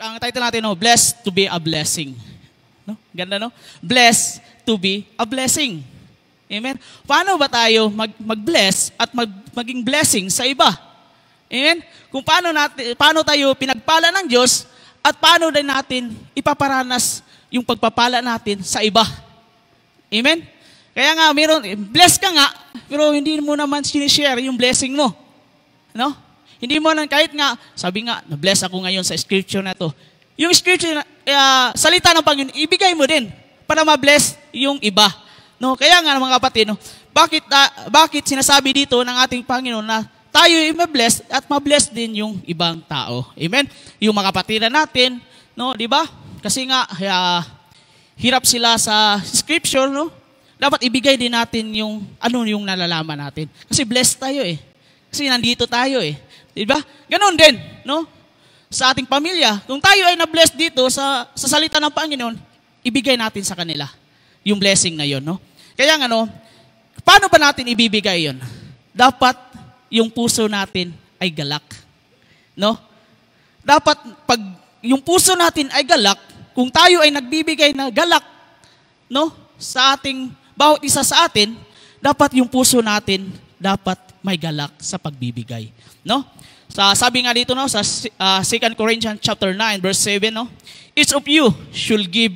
ang title natin, no, Blessed to be a blessing. No? Ganda, no? Blessed to be a blessing. Amen? Paano ba tayo mag-bless at maging blessing sa iba? Amen? Kung paano tayo pinagpala ng Diyos at paano din natin ipaparanas yung pagpapala natin sa iba. Amen? Kaya nga, bless ka nga, pero hindi mo naman sinishare yung blessing mo. No? Hindi mo lang, kahit nga, sabi nga, na-bless ako ngayon sa scripture na to. Yung scripture, salita ng Panginoon, ibigay mo din para ma-bless yung iba. No? Kaya nga, mga kapatid, no? Bakit sinasabi dito ng ating Panginoon na tayo ay ma-bless at ma-bless din yung ibang tao. Amen? Yung mga kapatiran natin, no? Di ba? Kasi nga, hirap sila sa scripture, no? Dapat ibigay din natin yung nalalaman natin. Kasi blessed tayo eh. Kasi nandito tayo eh. Diba? Ganon din, no? Sa ating pamilya. Kung tayo ay na-blessed dito sa salita ng Panginoon, ibigay natin sa kanila yung blessing na yun, no? Kaya nga, no, paano ba natin ibibigay yun? Dapat yung puso natin ay galak. No? Dapat pag yung puso natin ay galak, kung tayo ay nagbibigay na galak, no, sa ating bawat isa sa atin, dapat yung puso natin dapat may galak sa pagbibigay, no? Sabi nga dito, no, sa 2 Corinthians chapter 9 verse 7, no? Each of you should give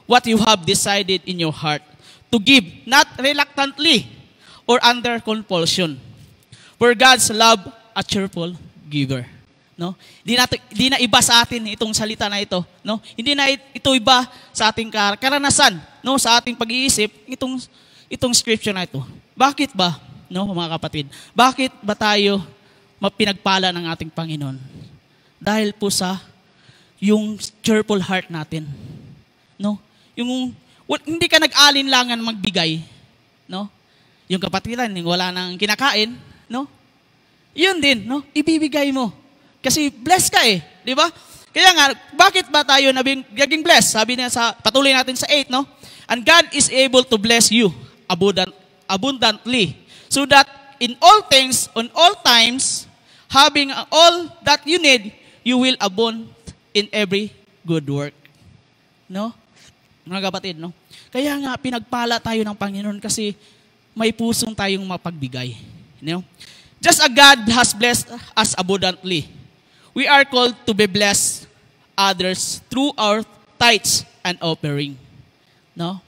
what you have decided in your heart to give, not reluctantly or under compulsion. For God's love a cheerful giver. No? Di na iba sa atin itong salita na ito, no? Hindi na ito iba sa ating karanasan, no, sa ating pag-iisip itong scripture na ito. Bakit ba, no, mga kapatid? Bakit ba tayo mapinagpala ng ating Panginoon? Dahil po sa yung cheerful heart natin. No? Yung hindi ka nag-alinlangan magbigay, no? Yung kapatiran, yung wala nang kinakain, no? Yun din, no? Ibibigay mo. Kasi blessed ka eh, di ba? Kaya nga, bakit ba tayo naging blessed? Sabi niya patuloy natin sa 8, no? And God is able to bless you abundantly, so that in all things, on all times, having all that you need, you will abound in every good work. No? Mga kapatid, no? Kaya nga, pinagpala tayo ng Panginoon kasi may pusong tayong mapagbigay. You know? Just as God has blessed us abundantly, we are called to be blessed others through our tithes and offering. No?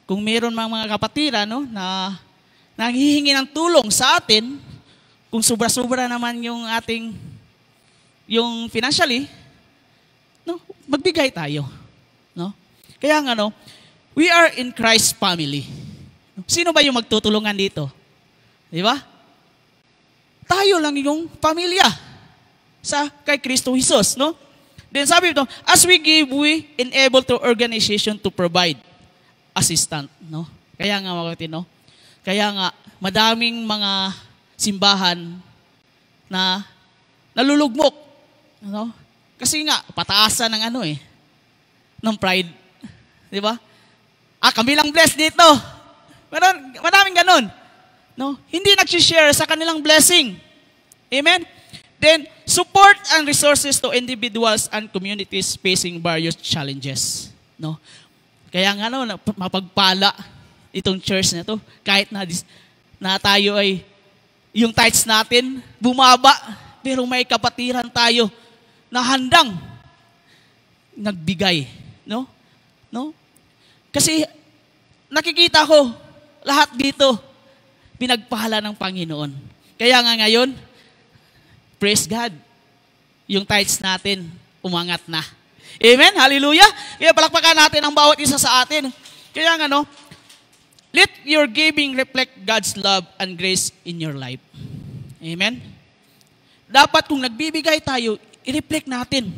Kung mayroon mga kapatira, no, na nanghihingi ng tulong sa atin, kung sobra-sobra naman yung financially, no, magbigay tayo. No? Kaya nga, no, we are in Christ's family. Sino ba yung magtutulungan dito? Di ba? Tayo lang yung pamilya kay Kristo Jesus, no? Then sabi ito, as we give, we enable to organization to provide assistant, no? Kaya nga, mga kapatid, no? Kaya nga, madaming mga simbahan na nalulugmok, no? Kasi nga, pataasan ng ng pride. Di ba? Kami lang blessed dito. Maraming ganun. No? Hindi nag-share sa kanilang blessing. Amen? Then, support and resources to individuals and communities facing various challenges. No? Kaya nga, no, mapagpala itong church na to, kahit na tayo ay, yung tithes natin, bumaba, pero may kapatiran tayo na handang nagbigay. No? No? Kasi, nakikita ko, lahat dito, pinagpala ng Panginoon. Kaya nga ngayon, praise God, yung tithes natin, umangat na. Amen? Hallelujah? Kaya palakpakan natin ang bawat isa sa atin. Kaya nga, no, let your giving reflect God's love and grace in your life. Amen? Dapat kung nagbibigay tayo, i-reflect natin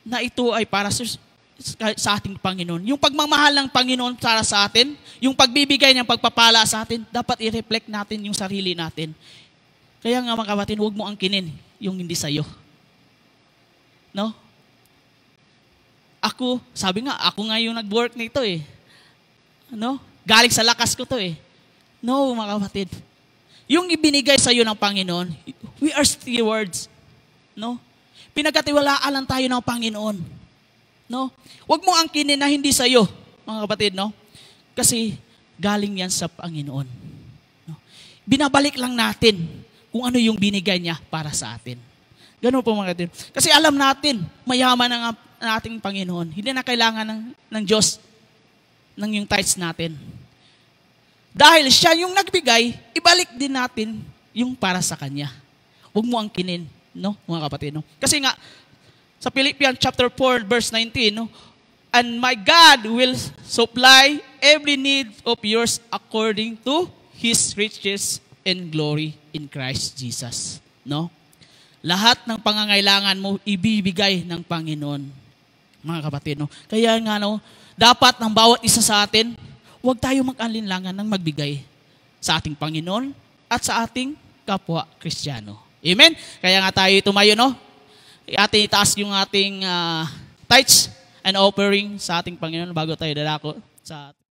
na ito ay para sa ating Panginoon. Yung pagmamahal ng Panginoon para sa atin, yung pagbibigay niyang pagpapala sa atin, dapat i-reflect natin yung sarili natin. Kaya nga mga kapatid, huwag mo angkinin yung hindi sa'yo. No? Sabi nga, ako nga yung nag-work nito eh. No? Galing sa lakas ko to eh. No, mga kapatid. Yung ibinigay sa'yo ng Panginoon, we are stewards. No? Pinagkatiwalaan lang tayo ng Panginoon. No? Huwag mo angkinin na hindi sa iyo, mga kapatid, no? Kasi galing yan sa Panginoon. No? Binabalik lang natin kung ano yung binigay niya para sa atin. Ganun po mga kapatid. Kasi alam natin, mayaman ang ating Panginoon. Hindi na kailangan ng Diyos ng yung tithes natin. Dahil siya yung nagbigay, ibalik din natin yung para sa Kanya. Huwag mo angkinin, no, mga kapatid. No? Kasi nga, sa Philippians chapter 4, verse 19, no? And my God will supply every need of yours according to His riches and glory in Christ Jesus. No? Lahat ng pangangailangan mo, ibibigay ng Panginoon. Mga kapatid, no? Kaya nga, no, dapat ng bawat isa sa atin, huwag tayo mag-alinlangan ng magbigay sa ating Panginoon at sa ating kapwa Kristiyano. Amen? Kaya nga tayo tumayo, no? Ating itaas yung ating tithes and offering sa ating Panginoon bago tayo dadako sa